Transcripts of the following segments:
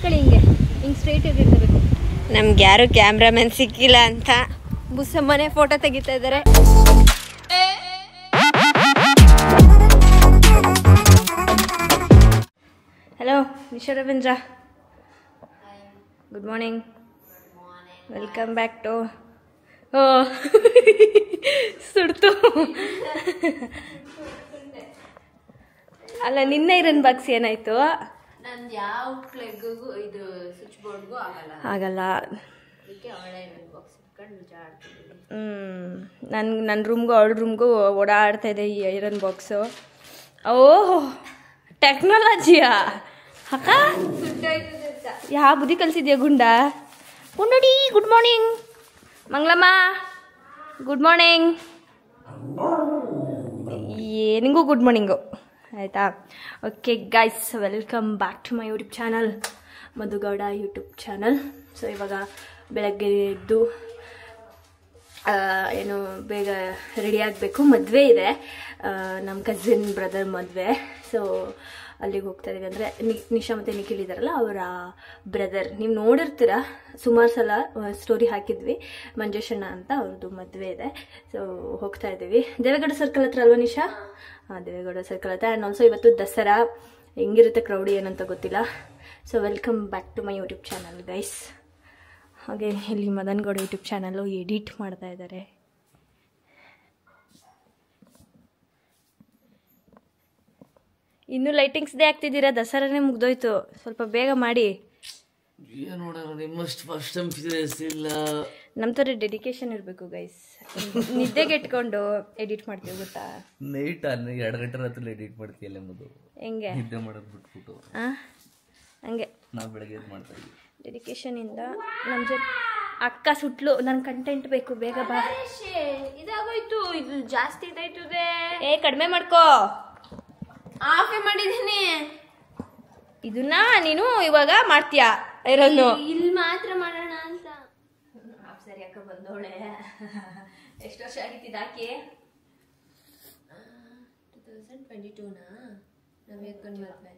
ನಿಂತ್ಕೊಳ್ಳಿ ಹಿಂಗೆ ಸ್ಟ್ರೈಟ್ ಇರಬೇಕು. ನಮ್ಗೆ ಯಾರು ಕ್ಯಾಮ್ರಾಮನ್ ಸಿಕ್ಕಿಲ್ಲ ಅಂತ ಬುಸ್ಸಮ್ಮನೆ ಫೋಟೋ ತೆಗಿತಾ ಇದ್ದಾರೆ. Hello Nisha Ravindra, good morning, welcome back to ಸುಡ್ತು ಅಲ್ಲ ನಿನ್ನ ಐರನ್ ಬಾಕ್ಸ್ ಏನಾಯ್ತು? ನಂದು ಯಾವ ಪ್ಲಗ್ಗೂ ಇದು ಸ್ವಿಚ್ ಬೋರ್ಡ್ಗೂ ಆಗಲ್ಲ. ನನ್ನ ರೂಮ್ಗೂ ಅವಳ ರೂಮ್ಗೂ ಓಡಾಡ್ತಾ ಇದೆ ಈ ಐರನ್ ಬಾಕ್ಸು. ಓಹ್ ಟೆಕ್ನಾಲಜಿಯಾ ಅಕ್ಕ, ಯಾವ ಬುದ್ಧಿ ಕಲಿಸಿದ್ಯಾ ಗುಂಡ? ಗುಂಡಡಿ good morning. Mangalamma good morning. ನಿಂಗೂ ಗುಡ್ ಮಾರ್ನಿಂಗು ಆಯಿತಾ? Okay guys, welcome back to my YouTube channel, Madhu Gowda YouTube channel. So ಇವಾಗ ಬೆಳಗ್ಗೆ ಎದ್ದು ಏನು ಬೇಗ ರೆಡಿ ಆಗಬೇಕು. ಮದುವೆ ಇದೆ, ನಮ್ಮ ಕಸಿನ್ ಬ್ರದರ್ ಮದುವೆ. ಸೊ ಅಲ್ಲಿಗೆ ಹೋಗ್ತಾ ಇದ್ದೀವಿ. ಅಂದರೆ ನಿಶಾ ಮತ್ತು ನಿಖಿಲ್ ಇದ್ದಾರಲ್ಲ, ಅವರ ಬ್ರದರ್. ನೀವು ನೋಡಿರ್ತೀರ, ಸುಮಾರು ಸಲ ಸ್ಟೋರಿ ಹಾಕಿದ್ವಿ. ಮಂಜೇಶಣ್ಣ ಅಂತ ಅವ್ರದ್ದು ಮದುವೆ ಇದೆ. ಸೊ ಹೋಗ್ತಾ ಇದ್ದೀವಿ. ದೇವೇಗೌಡ ಸರ್ಕಲ್ ಹತ್ರ ಅಲ್ವಾ ನಿಶಾ? ಹಾಂ, ದೇವೇಗೌಡ ಸರ್ಕಲ್ ಹತ್ರ. ಆ್ಯಂಡ್ ಆಲ್ಸೋ ಇವತ್ತು ದಸರಾ, ಹೆಂಗಿರುತ್ತೆ ಕ್ರೌಡಿ ಏನಂತ ಗೊತ್ತಿಲ್ಲ. So welcome back to my YouTube channel guys. ಹಾಗೆ ಇಲ್ಲಿ Madan Gowda YouTube channel edit ಮಾಡ್ತಾ ಇದ್ದಾರೆ. ಇನ್ನೂ ಲೈಟಿಂಗ್ಸ್ ಡೇ ಆಗ್ತಿದ್ದೀರಾ? ದಸರಾನೇ ಮುಗ್ದೋಯ್ತು, ಸ್ವಲ್ಪ ಬೇಗ ಮಾಡಿ. ನಮ್ಮ ಥರ ಡೆಡಿಕೇಶನ್ ಇರಬೇಕು ಗೈಸ್. ನಿದ್ದೆಗೆ ಇಟ್ಕೊಂಡು ಎಡಿಟ್ ಮಾಡ್ತೀವಿ ಗೊತ್ತಾ? ನೈಟ್ 2 ಗಂಟೆ ರಾತ್ರಿ ಎಡಿಟ್ ಮಾಡ್ತೀಯಲ್ಲ ಮದು. ಹೆಂಗೆ ನಿದ್ದೆ ಮಾಡೋದು ಬಿಟ್ಬಿಟ್ಟು ಹಂಗೆ ನಾವು ಬೆಳಗ್ಗೆ ಎದ್ದು ಮಾಡ್ತಾ ಇದ್ವಿ ಡೆಡಿಕೇಶನಿಂದ. ನಮ್ಮ ಜೊತೆ ಅಕ್ಕ ಸುಟ್ಲು, ನನ್ನ ಕಂಟೆಂಟ್ ಬೇಕು, ಬೇಗ ಬಾ. ಇದಾಗೋಯ್ತು, ಇದು ಜಾಸ್ತಿ ಇದಾಯ್ತದೆ. ಕಡಿಮೆ ಮಾಡ್ಕೋ. ಆಫೇ ಮಾಡಿದ್ದೀನಿ. ಇದನ್ನ ನೀನು ಇವಾಗ ಮಾಡ್ತೀಯಾ ಇರೋದು? ಇಲ್ಲಿ ಮಾತ್ರ ಮಾಡೋಣ ಅಂತ. ಸರಿ ಅಕ್ಕ ಬಂದವಳೆ. ಎಷ್ಟು ವರ್ಷ ಆಗಿತ್ತು ಹಾಕಿ? 2022ನಾ ನವ್ಯಕ್ಕನ ಮದ್ವೆ.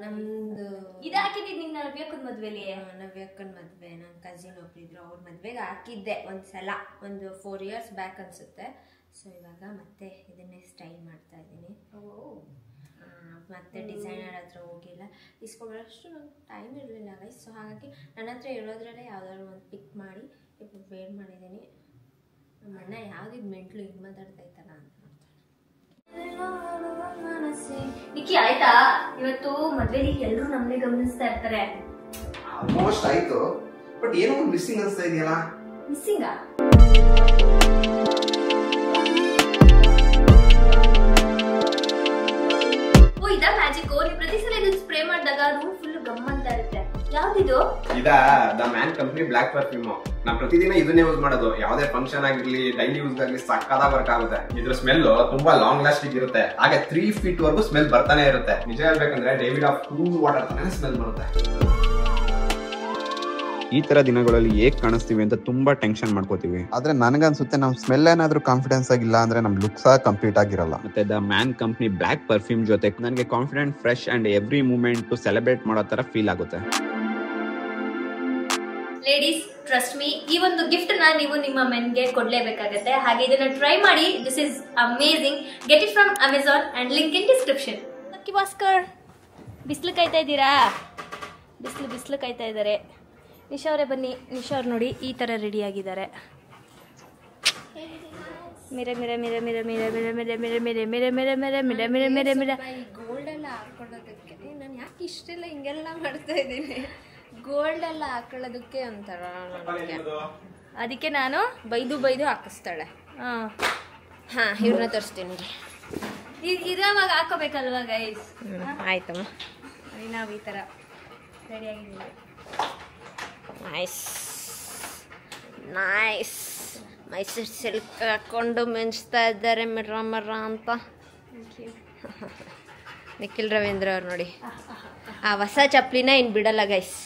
ನಮ್ದು ಇದು ಹಾಕಿದ್ದೀನಿ ನಿನ್ನ ನವ್ಯಕ್ಕನ ಮದ್ವೆಲಿ. ನವ್ಯಕ್ಕನ ಮದ್ವೆ ನನ್ನ ಕಸಿನ್ ಒಬ್ರಿದ್ರು, ಅವ್ರ ಮದ್ವೆಗೆ ಹಾಕಿದ್ದೆ ಒಂದ್ಸಲ, ಒಂದು 4 years ಬ್ಯಾಕ್ ಅನ್ಸುತ್ತೆ. ಸೊ ಇವಾಗ ಮತ್ತೆ ಇದನ್ನೇ ಸ್ಟೈಲ್ ಮಾಡ್ತಾ ಇದ್ದೀನಿ. ಮತ್ತೆ ಡಿಸೈನರ್ ಹತ್ರ ಹೋಗಿಲ್ಲ, ಇಸ್ಕೊಬರೋಷ್ಟು ನಂಗೆ ಟೈಮ್ ಇರಲಿಲ್ಲ ಗೈಸ್. ಸೊ ಹಾಗಾಗಿ ನನ್ನ ಹತ್ರ ಇರೋದ್ರಲ್ಲೇ ಯಾವ್ದಾದ್ರು ಒಂದು ಪಿಕ್ ಮಾಡಿ ఇప్పుడు ವೇರ್ ಮಾಡಿದ್ದೀನಿ. ನಮ್ಮ ಅಣ್ಣ ಯಾವ್ದಿದ್ ಮೆಂಟ್ಲು ಹಿಂಗೆ ಮಾತಾಡ್ತಾ ಇತ್ತಲ್ಲ ಅಂತ ನಿಕ್ಕಿ ಆಯ್ತಾ? ಇವತ್ತು ಮದ್ವೆಲಿ ಎಲ್ಲರೂ ನಮ್ಮನ್ನೇ ಗಮನಿಸ್ತಾ ಇರ್ತಾರೆ. ಆಲ್ಮೋಸ್ಟ್ ಆಯ್ತು, ಬಟ್ ಏನೋ ಒಂದು ಮಿಸ್ಸಿಂಗ್ ಅನ್ಸ್ತಾ ಇದೆಯಲ್ಲ. ಮಿಸ್ಸಿಂಗಾ? ಓ ಇದಾ ಮ್ಯಾಜಿಕ್? ನೀವು ಪ್ರತಿ ಸಲ ಇದನ್ನ ಸ್ಪ್ರೇ ಮಾಡಿದಾಗ ರೂಮ್ ಫುಲ್ ಗಮ್ ಅಂತ ಇರುತ್ತೆ. ಯಾವ್ದಿದು? ಇದಾ the Man Company black perfume. ನಾವು ಪ್ರತಿದಿನ ಇದನ್ನೇ ಯೂಸ್ ಮಾಡೋದು. ಯಾವ್ದೇ ಫಂಕ್ಷನ್ ಆಗಿರ್ಲಿ, ಡೈಲಿ ಯೂಸ್ ಆಗಲಿ, ಸಕ್ಕತ್ತಾಗಿ ವರ್ಕ್ ಆಗುತ್ತೆ. ಇದ್ರ ಸ್ಮೆಲ್ ತುಂಬಾ ಲಾಂಗ್ ಲಾಸ್ಟಿಂಗ್ ಇರುತ್ತೆ. ಹಾಗೆ 3 feet ವರೆಗೂ ಸ್ಮೆಲ್ ಬರ್ತಾನೆ ಇರುತ್ತೆ. ನಿಜ ಹೇಳ್ಬೇಕಂದ್ರೆ ಡೇವಿಡ್ ಆಫ್ ಕೂಲ್ ವಾಟರ್ ತಾನೇ ಸ್ಮೆಲ್ ಬರುತ್ತೆ. ಈ ತರ ದಿನಗಳಲ್ಲಿ ಹೇಗ್ ಕಾಣಿಸ್ತೀವಿ ಅಂತ ತುಂಬಾ ಟೆನ್ಷನ್ ಮಾಡ್ಕೋತೀವಿ. ಆದ್ರೆ ನನಗನ್ಸುತ್ತೆ ನಮ್ ಸ್ಮೆಲ್ ಏನಾದ್ರೂ ಕಾನ್ಫಿಡೆನ್ಸ್ ಆಗಿಲ್ಲ ಅಂದ್ರೆ ನಮ್ ಲುಕ್ಸ್ ಕಂಪ್ಲೀಟ್ ಆಗಿರಲ್ಲ. ಮತ್ತೆ the Man Company black perfume ಜೊತೆ ನನಗೆ confident, fresh and every moment celebrate ಮಾಡೋ ತರ ಫೀಲ್ ಆಗುತ್ತೆ. ಲೇಡೀಸ್ ಟ್ರಸ್ಟ್ ಮೀ, ಈ ಒಂದು ಗಿಫ್ಟ್ ನ ನೀವು ನಿಮ್ಮ ಮೆನ್ಗೆ ಕೊಡ್ಲೇಬೇಕಾಗತ್ತೆ. ಹಾಗೆ ಇದನ್ನ ಟ್ರೈ ಮಾಡಿ. This is amazing. Get it from Amazon and link in description. Lucky Bhaskar, ಬಿಸಿಲು ಕಾಯ್ತಾ ಇದ್ದೀರಾ? ಬಿಸಿಲು ಕಾಯ್ತಾ ಇದ್ದಾರೆ. ನಿಶಾ ಅವರೇ ಬನ್ನಿ. ನಿಶಾ ಅವ್ರು ನೋಡಿ ಈ ಥರ ರೆಡಿ ಆಗಿದ್ದಾರೆ. ಗೋಲ್ಡ್ ಎಲ್ಲ ಹಾಕೊಳ್ಳೋದಕ್ಕೆ ನಾನು ಯಾಕೆ ಇಷ್ಟೆಲ್ಲ ಹಿಂಗೆಲ್ಲ ಮಾಡ್ತಾ ಇದ್ದೀನಿ? ಗೋಲ್ಡ್ ಎಲ್ಲ ಹಾಕೊಳ್ಳೋದಕ್ಕೆ ಒಂಥರ ನನಗೆ. ಅದಕ್ಕೆ ನಾನು ಬೈದು ಹಾಕಿಸ್ತಾಳೆ. ಹಾಂ ಇವ್ರನ್ನ ತರಿಸ್ತೀನಿ. ಇದಾವಾಗ ಹಾಕೋಬೇಕಲ್ವಾ ಗೈಸ್? ಆಯ್ತಮ್ಮ, ನಾವು ಈ ಥರ ರೆಡಿ ಆಗಿದ್ದೀವಿ. Nice nice. ಮೈಸೂರು ಸಿಲ್ಕ್ ಹಾಕೊಂಡು ಮೆಂಚ್ತಾ ಇದ್ದಾರೆ ಮರ ಅಂತ. ನಿಖಿಲ್ ರವೀಂದ್ರ ಅವ್ರು ನೋಡಿ, ಆ ಹೊಸ ಚಪ್ಪಲಿನ ಇನ್ನು ಬಿಡಲ್ಲ ಗೈಸ್,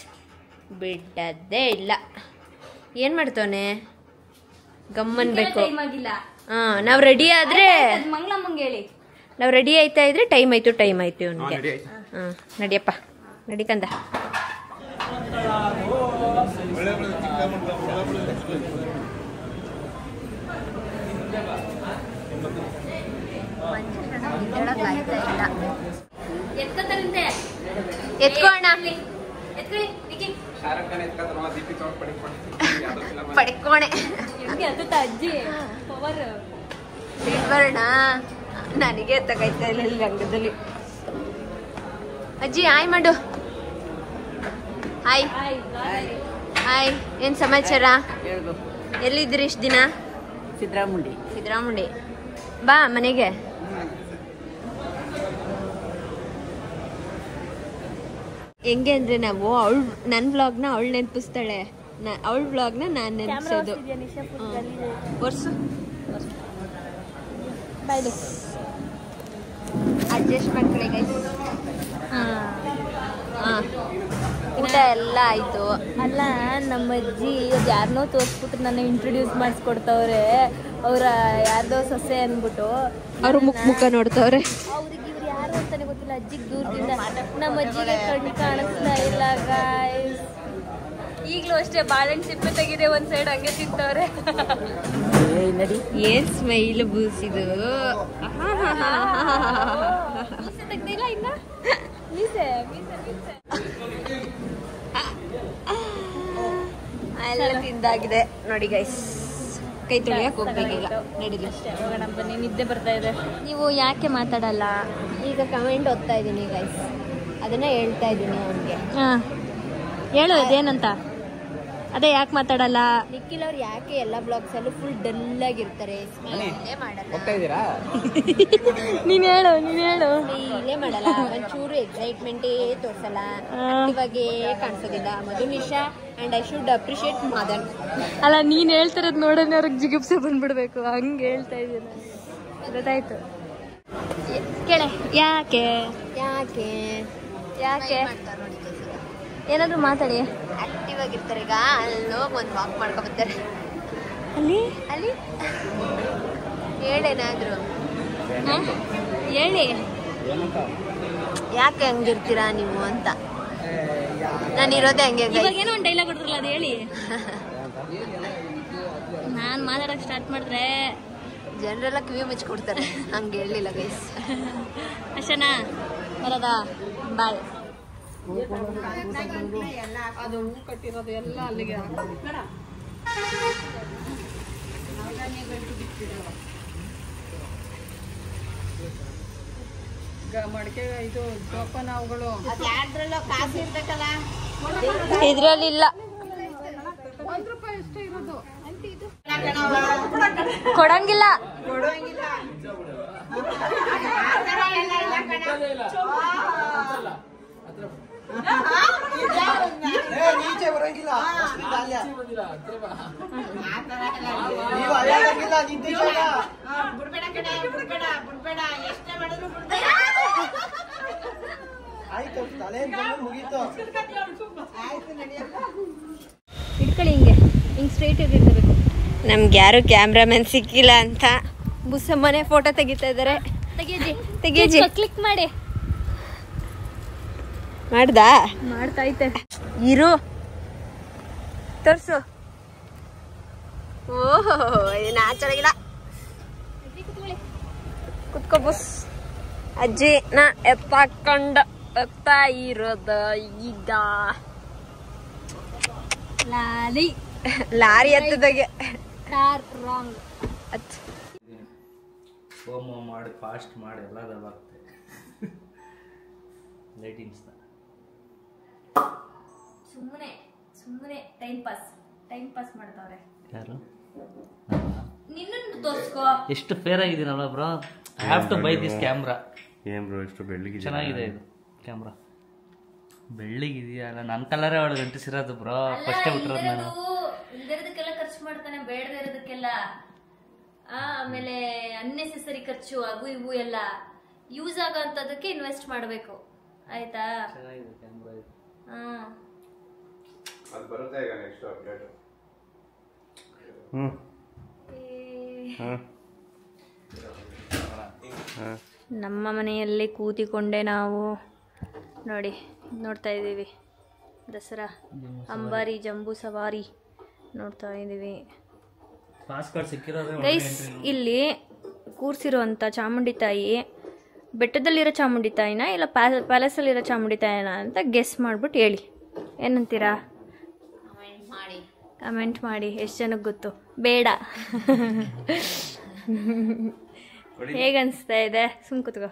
ಬಿಡೋದೇ ಇಲ್ಲ. ಏನು ಮಾಡ್ತವನೆ? ಗಮ್ಮನ್ಬೇಕು. ಹಾಂ, ನಾವು ರೆಡಿ ಆದರೆ ಮಂಗಳಮ್ಮಂಗೆ ಹೇಳಿ, ನಾವು ರೆಡಿ ಆಯ್ತಾ ಇದ್ರೆ ಟೈಮ್ ಆಯ್ತು ಇವನಿಗೆ. ಹಾಂ ನಡಿಯಪ್ಪ, ನಡಿಕಂದ. ಎತ್ಕೋಣ ಪಡ್ಕೋಣೆ ಅಜ್ಜಿ ಪವರ್ ಬರೋಣ. ನನಗೆ ತಗೈತಾ ಇಲ್ಲ ಇಲ್ಲಿ ರಂಗದಲ್ಲಿ. ಅಜ್ಜಿ ಹಾಯ್ ಮಾಡು. Hi hi. ಏನ್ ಸಮಾಚಾರ? ಎಲ್ಲಿದ್ದೀರಿ ಇಷ್ಟು ದಿನ? ಸಿದ್ದರಾಮುಂಡಿ. ಬಾ ಮನೆಗೆ. ಹೆಂಗೆ ಅಂದ್ರೆ ನಾವು ನನ್ನ ವ್ಲಾಗ್ನ ಅವಳು ನೆನಪಿಸ್ತಾಳೆ, ಅವಳ ವ್ಲಾಗ್ನ ನಾನು ನೆನಪಿಸೋದು. ವರ್ಷು ಅಡ್ಜಸ್ಟ್ ಮಾಡ್ಕೊಳ್ಳಿ ಗೈಸ್. ಊಟ ಎಲ್ಲ ಆಯ್ತು. ಅಲ್ಲ ನಮ್ಮ ಅಜ್ಜಿ ಯಾರನ್ನೋ ತೋರಿಸ್ಬಿಟ್ಟು ನನ್ನ ಇಂಟ್ರೊಡ್ಯೂಸ್ ಮಾಡಿಸ್ಕೊಡ್ತವ್ರೆ. ಅವರ ಯಾರ್ದೋ ಸೊಸೆ ಅಂದ್ಬಿಟ್ಟು ಅವ್ರು ಮುಖ ನೋಡ್ತವ್ರೆ. ಅವ್ರಿಗೆ ಇವ್ರು ಯಾರು ಅಂತಾನೆ ಗೊತ್ತಿಲ್ಲ. ಅಜ್ಜಿಗೆ ದೂರದಿಂದ ನಮ್ಮ ಅಜ್ಜಿಗೆ ಕಣ್ಣು ಕಾಣಿಸ್ತಾ ಇಲ್ಲ ಗಾಯ್ಸ್. ಈಗಲೂ ಅಷ್ಟೇ ಬಾಳೆಹಣ್ಣು ಸಿಪ್ಪೆ ತೆಗಿದೆ ಒಂದ್ ಸೈಡ್ ಹಂಗೆ ತಿಂತವ್ರೆ. ಏನ್ ಸ್ಮೈಲ್ ಬೂಸಿದು. ತೆಗ್ದಿಲ್ಲ ಇನ್ನ ಮೀಸೆ ಎಲ್ಲ ತಿಂದಾಗಿದೆ ನೋಡಿ ಗೈಸ್. ಕೈ ತೊಳಿಯಕ್ಕೆ ಹೋಗ್ಬೇಕೀಗ. ನಡೀಲಿ ಹೋಗೋಣ ಬನ್ನಿ, ನಿದ್ದೆ ಬರ್ತಾ ಇದೆ. ನೀವು ಯಾಕೆ ಮಾತಾಡಲ್ಲ? ಈಗ ಕಮೆಂಟ್ ಓದ್ತಾ ಇದ್ದೀನಿ ಗೈಸ್, ಅದನ್ನ ಹೇಳ್ತಾ ಇದ್ದೀನಿ ಅವನಿಗೆ. ಹೇಳು ಅದೇನಂತ. ಅದೇ ಯಾಕೆ ಮಾತಾಡಲ್ಲ? ನಿಖಿಲ್ ಅವ್ರು ಯಾಕೆ ಎಲ್ಲ ಬ್ಲಾಗ್ಸ್ ಅಲ್ಲೂ ಫುಲ್ ಡಲ್ ಆಗಿರ್ತಾರೆ, ಸ್ಮೈಲೇ ಮಾಡಲ್ಲ. ನೀನ್ ಹೇಳು ಸ್ಮೈಲೇ ಮಾಡಲ್ಲ, ಒಂಚೂರು ಎಕ್ಸೈಟ್ಮೆಂಟೇ ತೋರ್ಸಲ್ಲ, ಆಕ್ಟಿವಾಗೇ ಕಾಣಿಸೋದಿಲ್ಲ. Madhu Nisha and I should appreciate Madan. ಅಲ್ಲ ನೀನ್ ಹೇಳ್ತಿರೋದು ನೋಡೋಣ ಅವ್ರಿಗೆ ಜಿಗುಪ್ಸೆ ಬಂದ್ಬಿಡ್ಬೇಕು, ಹಂಗೆ ಹೇಳ್ತಾ ಇದ್ದೀನಿ. ಗೊತ್ತಾಯ್ತು. ಕೇಳೆ ಯಾಕೆ ಯಾಕೆ ಯಾಕೆ ಏನಾದ್ರು ಮಾತಾಡಿ. ಆಕ್ಟಿವ್ ಆಗಿರ್ತಾರೆ. ಈಗ ಅಲ್ಲೋಗಿ ಒಂದು ವಾಕ್ ಮಾಡ್ಕೊಬರ್ತಾರೆ. ಅಲ್ಲಿ ಹೇಳೇನಾದ್ರು ಹೇಳಿ ಯಾಕೆ ಹಂಗಿರ್ತೀರಾ ನೀವು ಅಂತ. ನಾನು ಇರೋದೇ ಹಂಗೆ. ಇವಾಗೇನೋ ಒಂದು ಡೈಲಾಗ್ ಹೊಡ್ರಲ್ಲ, ಅದು ಹೇಳಿ. ನಾನು ಮಾತಾಡಕ್ ಸ್ಟಾರ್ಟ್ ಮಾಡಿದ್ರೆ ಜನರೆಲ್ಲ ಕಿವಿ ಮುಚ್ಕೊಡ್ತಾರೆ. ಹಂಗೆ ಹೇಳಿಲ್ಲ ಗೈಸ್. ಅಷ್ಟನಾ ಬರೋದಾ? ಬಾಯ್. ಅದು ಹೂ ಕಟ್ಟಿರೋದು ಎಲ್ಲ ಅಲ್ಲಿಗೆ ಮಡಿಕೆ ಇದು ಜೋಪಾನ ಅವುಗಳು ಇದ್ರಲ್ಲಿಲ್ಲ. ₹1 ಅಷ್ಟೇ ಇರೋದು. ಕೊಡಂಗಿಲ್ಲ. ನೀಚೆ ಬರಂಗಿಲ್ಲ. ಆಯ್ತು, ತಲೆ ಮುಗೀತು. ಇಟ್ಕೊಳ್ಳಿ, ಹಿಂಗೆ ಸ್ಟ್ರೈಟ್ ಇರ್ಬೇಕು. ನಮ್ಗೆ ಯಾರು ಕ್ಯಾಮ್ರಾಮನ್ ಸಿಕ್ಕಿಲ್ಲ ಅಂತ ಬುಸ್ಸಮ್ಮನೆ ಫೋಟೋ ತೆಗಿತಾ ಇದ್ದಾರೆ. ತೆಗೀಜಿ ಕ್ಲಿಕ್ ಮಾಡಿ. ಮಾಡ್ದಾ? ಮಾಡ್ತೈತೆ. ಇರು ತೋರ್ಸು. ಓಹೋ ಏನು ಚೆನ್ನಾಗಿಲ್ಲ. ಕುತ್ಕೋ ಬುಸ್. ಅಜ್ಜಿನ ಎತ್ತಾಕೊಂಡು ಎತ್ತಾ ಇರೋದು ಈಗ. ಲಾರಿ ಎತ್ತದಾಗೆ ಹೋಮ ಮಾಡಿ ಫಾಸ್ಟ್ ಮಾಡಿ ಎಲ್ಲ ದಬಾಕ್ತೆ. ಲೈಟಿಂಗ್ಸ್ನ ಸುಮ್ಮನೆ ಟೈಮ್ ಪಾಸ್ ಮಾಡ್ತಾವ್ರೆ. ಯಾರು? ನಿನ್ನನ್ನು ತೋರ್ಸ್ಕೋ. ಎಷ್ಟು ಫೇರ್ ಆಗಿದ್ದೀನಲ್ಲ bro. I have to buy this camera. ಏನ್ ಬ್ರೋ ಎಷ್ಟು ಬೆಳ್ಳಿಗೆ ಚೆನ್ನಾಗಿದೆ ಇದು ಕ್ಯಾಮ್ರಾ. ಬೆಳ್ಳಿಗಿದೆಯಲ್ಲ, ನನ್ನ ಕಲರೇ ಅವಳು ಗಂಟಿಸಿರೋದು ಬ್ರೋ. ಫಸ್ಟೇ ಬಿಟ್ಟಿರೋದು ನಾನು. ಇಲ್ದಿರೋದಕ್ಕೆಲ್ಲ ಖರ್ಚು ಮಾಡ್ತಾನೆ, ಬೇಡದೇ ಇರೋದಕ್ಕೆಲ್ಲ. ಆಮೇಲೆ ಅನ್ನೆಸೆಸರಿ ಖರ್ಚು ಅವು ಇವು ಎಲ್ಲ ಯೂಸ್ ಆಗೋ ಅಂತದಕ್ಕೆ ಇನ್ವೆಸ್ಟ್ ಮಾಡಬೇಕು. ಆಯ್ತಾ? ಚೆನ್ನಾಗಿದೆ ಕ್ಯಾಮ್ರಾ ಇದು. ಅದು ಬರುತ್ತೆ ಈಗ ನೆಕ್ಸ್ಟ್ ಅಪ್ಡೇಟ್. ನಮ್ಮ ಮನೆಯಲ್ಲಿ ಕೂತಿಕೊಂಡೆ ನಾವು ನೋಡಿ ನೋಡ್ತಾ ಇದ್ದೀವಿ. ದಸರಾ ಅಂಬಾರಿ ಜಂಬೂ ಸವಾರಿ ನೋಡ್ತಾ ಇದ್ದೀವಿ ಪಾಸ್ ಕಾರ್ಡ್ ಸಿಕ್ಕಿರೋದ್ರೆ ಗೈಸ್. ಇಲ್ಲಿ ಕೂರ್ಸಿರುವಂಥ ಚಾಮುಂಡಿ ತಾಯಿ ಬೆಟ್ಟದಲ್ಲಿರೋ ಚಾಮುಂಡಿ ತಾಯಿನ ಇಲ್ಲ ಪ್ಯಾಲೇಸಲ್ಲಿರೋ ಚಾಮುಂಡಿ ತಾಯಿನ ಅಂತ ಗೆಸ್ ಮಾಡ್ಬಿಟ್ಟು ಹೇಳಿ. ಏನಂತೀರಾ? ಕಮೆಂಟ್ ಮಾಡಿ. ಎಷ್ಟು ಜನಕ್ಕೆ ಗೊತ್ತು? ಬೇಡ. ಹೇಗನ್ಸ್ತಾ ಇದೆ? ಸುಮ್ ಕೂತ್ಕೋ.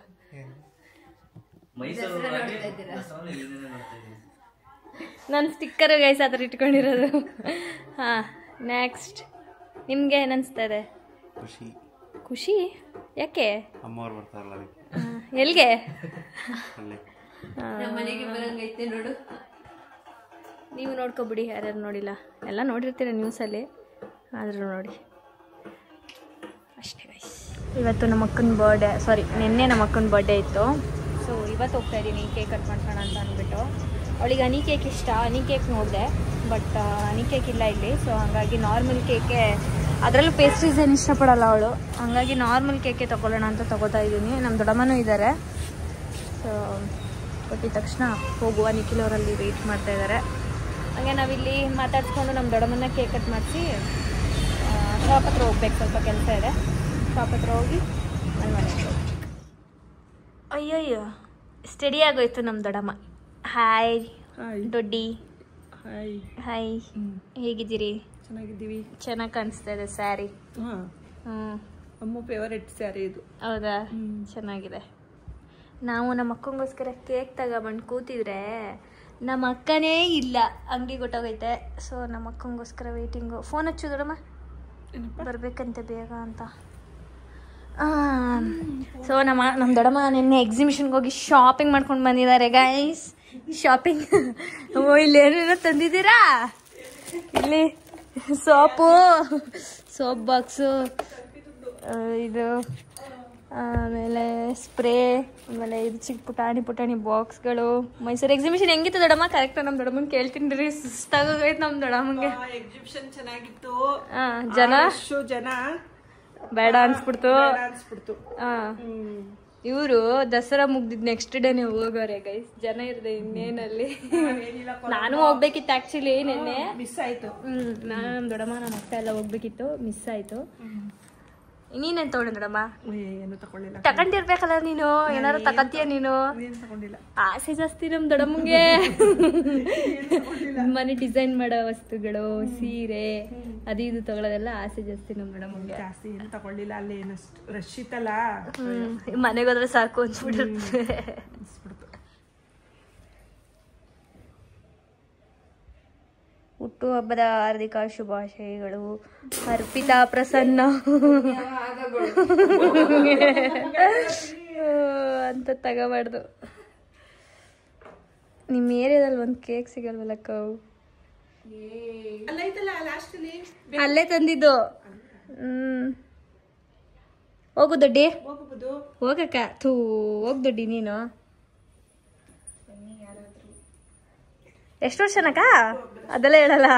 ನನ್ನ ಸ್ಟಿಕ್ಕರ್ ಗೈಸ್ ಆ ಥರ ಇಟ್ಕೊಂಡಿರೋದು. ಹಾಂ, ನೆಕ್ಸ್ಟ್ ನಿಮಗೆ ಏನನ್ಸ್ತಾ ಇದೆ? ಖುಷಿ. ಖುಷಿ ಯಾಕೆ? ಅಮ್ಮವ್ರು ಬರ್ತಾರಲ್ಲ ಎಲ್ಲಿಗೆ? ಮನೆಗೆ ಬರಂಗೈತೆ ನೋಡು. ನೀವು ನೋಡ್ಕೊಬಿಡಿ, ಯಾರ್ಯಾರು ನೋಡಿಲ್ಲ. ಎಲ್ಲ ನೋಡಿರ್ತೀರ ನ್ಯೂಸಲ್ಲಿ, ಆದರೂ ನೋಡಿ ಅಷ್ಟೇ ಗೈಸ್. ಇವತ್ತು ನಮ್ಮ ಅಕ್ಕನ ಬರ್ಡೇ, ನಿನ್ನೆ ನಮ್ಮ ಅಕ್ಕನ ಬರ್ಡೇ ಇತ್ತು. ಸೊ ಇವತ್ತು ಹೋಗ್ತಾ ಇದ್ದೀನಿ ಕೇಕ್ ಕಟ್ ಮಾಡ್ಸೋಣ ಅಂತ ಅಂದ್ಬಿಟ್ಟು. ಅವಳಿಗೆ ಹನಿ ಕೇಕ್ ಇಷ್ಟ. ಹನಿ ಕೇಕ್ ನೋಡಿದೆ, ಬಟ್ ಹನಿ ಕೇಕ್ ಇಲ್ಲ ಇಲ್ಲಿ. ಸೊ ಹಾಗಾಗಿ ನಾರ್ಮಲ್ ಕೇಕೆ, ಅದರಲ್ಲೂ ಪೇಸ್ಟ್ರೀಸ್ ಏನು ಇಷ್ಟಪಡಲ್ಲ ಅವಳು. ಹಾಗಾಗಿ ನಾರ್ಮಲ್ ಕೇಕೆ ತೊಗೊಳ್ಳೋಣ ಅಂತ ತೊಗೋತಾ ಇದ್ದೀನಿ. ನಮ್ಮ ದೊಡ್ಡಮ್ಮನೂ ಇದ್ದಾರೆ. ಸೊ ಕೊಟ್ಟಿದ ತಕ್ಷಣ ಹೋಗುವ. ನಿಖಿಲ್ ಅವರಲ್ಲಿ ವೆಯ್ಟ್ ಮಾಡ್ತಾ ಇದ್ದಾರೆ. ಹಾಗೆ ನಾವಿಲ್ಲಿ ಮಾತಾಡ್ಸ್ಕೊಂಡು ನಮ್ಮ ದೊಡ್ಡಮ್ಮನ ಕೇಕ್ ಕಟ್ ಮಾಡಿಸಿ ಶಾಪ್ ಹತ್ರ ಹೋಗ್ಬೇಕು. ಸ್ವಲ್ಪ ಕೆಲಸ ಇದೆ. ಶಾಪ್ ಹತ್ರ ಹೋಗಿ ನನ್ನ ಮನೆಗೆ ಹೋಗಿ. ಅಯ್ಯಯ್ಯೋ, ಸ್ಟಡಿ ಆಗೋಯ್ತು ನಮ್ಮ ದೊಡ್ಡಮ್ಮ. ಹಾಯ್ ದೊಡ್ಡಿ. ಹಾಯ್, ಹೇಗಿದ್ದೀರಿ? ಚೆನ್ನಾಗಿದ್ದೀವಿ. ಚೆನ್ನಾಗಿ ಕಾಣಿಸ್ತಾ ಇದೆ ಸ್ಯಾರಿ. ಅಮ್ಮ ಫೇವರೆಟ್ ಸ್ಯಾರಿ ಇದು. ಹೌದಾ? ಚೆನ್ನಾಗಿದೆ. ನಾವು ನಮ್ಮ ಅಕ್ಕಂಗೋಸ್ಕರ ಕೇಕ್ ತಗೊಬಂದು ಕೂತಿದ್ರೆ ನಮ್ಮ ಅಕ್ಕನೇ ಇಲ್ಲ, ಅಂಗಡಿ ಗೊತ್ತಾಗೈತೆ. ಸೊ ನಮ್ಮ ಅಕ್ಕಂಗೋಸ್ಕರ ವೇಟಿಂಗು. ಫೋನ್ ಹಚ್ಚು ದೊಡ್ಡಮ್ಮ, ಬರ್ಬೇಕಂತೆ ಬೇಗ ಅಂತ. ಸೊ ನಮ್ಮ ದೊಡ್ಡಮ್ಮ ನಿನ್ನೆ ಎಕ್ಸಿಬಿಷನ್ಗೆ ಹೋಗಿ ಶಾಪಿಂಗ್ ಮಾಡ್ಕೊಂಡು ಬಂದಿದ್ದಾರೆ ಗೈಸ್. ಶಾಪಿಂಗ್. ಇಲ್ಲಿ ಏನೇನೋ ತಂದಿದ್ದೀರಾ? ಇಲ್ಲಿ ಸೋಪ್ ಬಾಕ್ಸು, ಇದು ಆಮೇಲೆ ಸ್ಪ್ರೇ, ಆಮೇಲೆ ಇದು ಚಿಕ್ಕ ಪುಟಾಣಿ ಬಾಕ್ಸ್ಗಳು. ಮೈಸೂರು ಎಕ್ಸಿಬಿಷನ್ ಹೆಂಗಿತ್ತು ದೊಡ್ಡಮ್ಮ? ಕರೆಕ್ಟ್ ನಮ್ಮ ದೊಡ್ಡಮ್ಮನ ಕೇಳ್ತೀನಿ ರೀ, ಸುಸ್ತಾಗೋಗೈತೆ ನಮ್ಮ ದೊಡ್ಡಮ್ಮಂಗೆ. ಎಕ್ಸಿಬಿಷನ್ ಚೆನ್ನಾಗಿತ್ತು. ಜನ ಬೇಡ ಅನ್ಸ್ಬಿಡ್ತು. ಇವರು ದಸರಾ ಮುಗ್ದಿದ್ ನೆಕ್ಸ್ಟ್ ಡೇನೆ ಹೋಗೋರೆ ಗೈಸ್. ಜನ ಇರದೆ ಇನ್ನೇನಲ್ಲಿ. ನಾನು ಹೋಗ್ಬೇಕಿತ್ತು ಆಕ್ಚುಲಿ, ನಿನ್ನೆ ಮಿಸ್ ಆಯ್ತು. ನಾನು ನಮ್ಮ ದೊಡ್ಡಮ್ಮ ನಮ್ಮ ಅಕ್ಕ ಎಲ್ಲ ಹೋಗ್ಬೇಕಿತ್ತು, ಮಿಸ್ ಆಯ್ತು. ನೀನೇನ್ ತಗೊಂಡೆ ದೊಡ್ಡಮ್ಮ? ಏನು ತಗೊಂಡಿಲ್ಲ. ತಗೊಂಡಿರ್ಬೇಕಲ್ಲ ನೀನು, ಏನಾರು ತಗೊಂತೀಯ ನೀನು? ತಗೊಂಡಿಲ್ಲ. ಆಸೆ ಜಾಸ್ತಿ ನಮ್ ದೊಡ್ಡಮ್ಮಂಗೆ. ಮನೆ ಡಿಸೈನ್ ಮಾಡೋ ವಸ್ತುಗಳು, ಸೀರೆ ಅದು ಇದು ತಗೊಳ್ಳೋದೆಲ್ಲ ಆಸೆ ಜಾಸ್ತಿ ನಮ್ ದೊಡ್ಡಮ್ಮಂಗೆ. ಜಾಸ್ತಿ ಏನು ತಗೊಂಡಿಲ್ಲ. ಅಲ್ಲಿ ಏನಷ್ಟು ರಶ್ ಇತ್ತಲ್ಲ, ಮನೆಗೆ ಹೋದ್ರೆ ಸಾಕು ಅನ್ಸ್ಬಿಡುತ್ತೆ. ಹುಟ್ಟುಹಬ್ಬದ ಹಾರ್ದಿಕ ಶುಭಾಶಯಗಳು. ಅರ್ಪಿತಾ ಪ್ರಸನ್ನ ಅಂತ ತಗೋಬಾರ್ದು. ನಿಮ್ಮ ಏರಿಯಾದಲ್ಲಿ ಒಂದು ಕೇಕ್ ಸಿಗಲ್ವಲ್ಲ ಕವು? ಅಲ್ಲೇ ತಂದಿದ್ದು. ಹೋಗು ದೊಡ್ಡಿ, ಹೋಗಕ್ಕ. ಹೋಗ್ ದೊಡ್ಡಿ ನೀನು. ಎಷ್ಟು ವರ್ಷನಕ್ಕ? ಅದೆಲ್ಲ ಹೇಳಲ್ಲ.